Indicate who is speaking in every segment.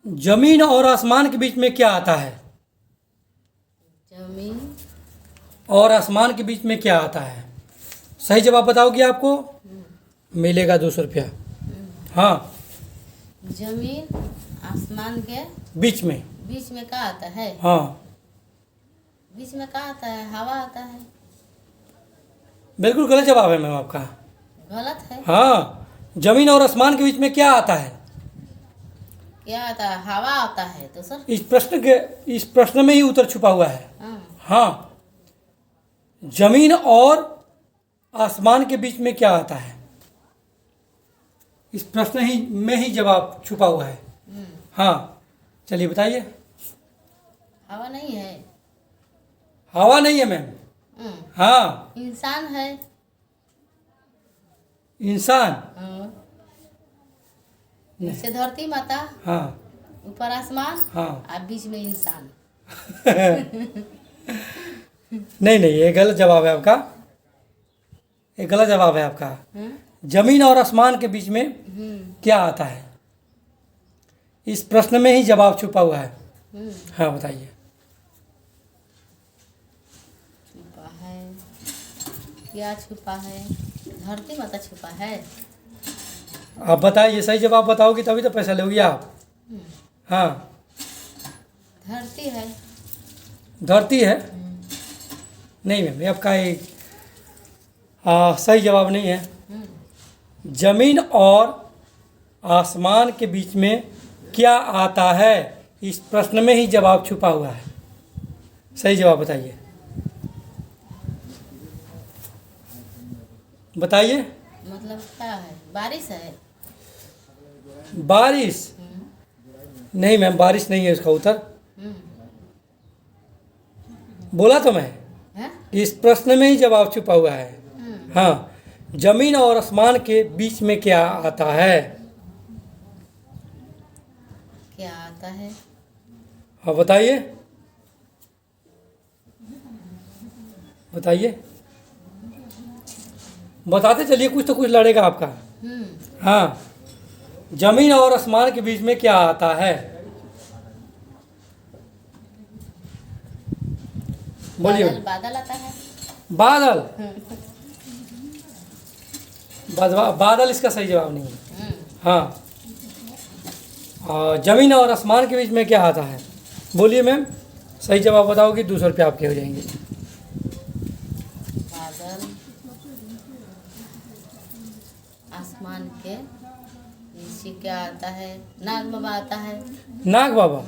Speaker 1: जमीन और आसमान के बीच में क्या आता है?
Speaker 2: जमीन
Speaker 1: और आसमान के बीच में क्या आता है? सही जवाब बताओगे आपको मिलेगा 200 रुपया। हाँ,
Speaker 2: जमीन आसमान के
Speaker 1: बीच में।
Speaker 2: बीच में क्या आता है?
Speaker 1: हाँ,
Speaker 2: बीच में क्या आता है? हवा आता है।
Speaker 1: बिल्कुल गलत जवाब है मैम आपका।
Speaker 2: गलत है।
Speaker 1: हाँ, जमीन और आसमान के बीच में क्या आता है?
Speaker 2: क्या आता है? हवा आता है तो सर।
Speaker 1: इस प्रश्न में ही उत्तर छुपा हुआ है।
Speaker 2: हाँ।
Speaker 1: हाँ, जमीन और आसमान के बीच में क्या आता है? इस प्रश्न ही में ही जवाब छुपा हुआ है। हाँ, चलिए बताइए।
Speaker 2: हवा नहीं है।
Speaker 1: हवा नहीं है मैम। हाँ,
Speaker 2: इंसान है।
Speaker 1: इंसान।
Speaker 2: हाँ। नीचे धरती माता,
Speaker 1: हाँ
Speaker 2: ऊपर आसमान,
Speaker 1: हाँ।
Speaker 2: और बीच में इंसान।
Speaker 1: नहीं नहीं, ये गलत जवाब है आपका। ये गलत जवाब है आपका। जमीन और आसमान के बीच में क्या आता है? इस प्रश्न में ही जवाब छुपा हुआ है। हाँ बताइए।
Speaker 2: छुपा है। क्या छुपा है? धरती माता छुपा है।
Speaker 1: आप बताइए, सही जवाब बताओगी तभी तो पैसा लोगी आप। हाँ,
Speaker 2: धरती है।
Speaker 1: धरती है। नहीं मैम, ये आपका एक सही जवाब नहीं है। जमीन और आसमान के बीच में क्या आता है? इस प्रश्न में ही जवाब छुपा हुआ है। सही जवाब बताइए। बताइए।
Speaker 2: मतलब क्या है? बारिश है।
Speaker 1: बारिश? नहीं मैम, बारिश नहीं है इसका उत्तर। बोला तो मैं,
Speaker 2: हैं?
Speaker 1: इस प्रश्न में ही जवाब छुपा हुआ है। हाँ, जमीन और आसमान के बीच में क्या आता है?
Speaker 2: क्या आता है?
Speaker 1: हाँ बताइए। बताइए, बताते चलिए, कुछ तो कुछ लड़ेगा आपका। हाँ, जमीन और आसमान के बीच में क्या आता है? बोलिए।
Speaker 2: बादल। बादल आता है।
Speaker 1: बादल? बादल इसका सही जवाब नहीं है। हाँ, और जमीन और आसमान के बीच में क्या आता है? बोलिए मैम, सही जवाब बताओगी 200 रुपये आपके हो जाएंगे।
Speaker 2: बादल आसमान के नीचे क्या आता है? नाग बाबा आता है।
Speaker 1: नाग बाबा?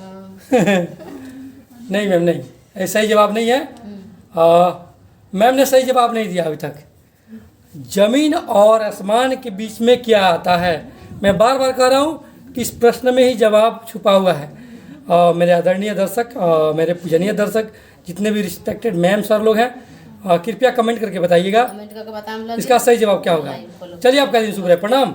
Speaker 1: नहीं मैम, नहीं, ये सही जवाब नहीं है। मैम ने सही जवाब नहीं दिया अभी तक। जमीन और आसमान के बीच में क्या आता है? मैं बार बार कह रहा हूँ कि इस प्रश्न में ही जवाब छुपा हुआ है। मेरे आदरणीय दर्शक, मेरे पूजनीय दर्शक, जितने भी रिस्पेक्टेड मैम सर लोग हैं, कृपया कमेंट करके बताइएगा
Speaker 2: कमेंट करके बताएं हम लोग
Speaker 1: इसका सही जवाब क्या होगा। चलिए, आपका दिन शुभ रहे। प्रणाम।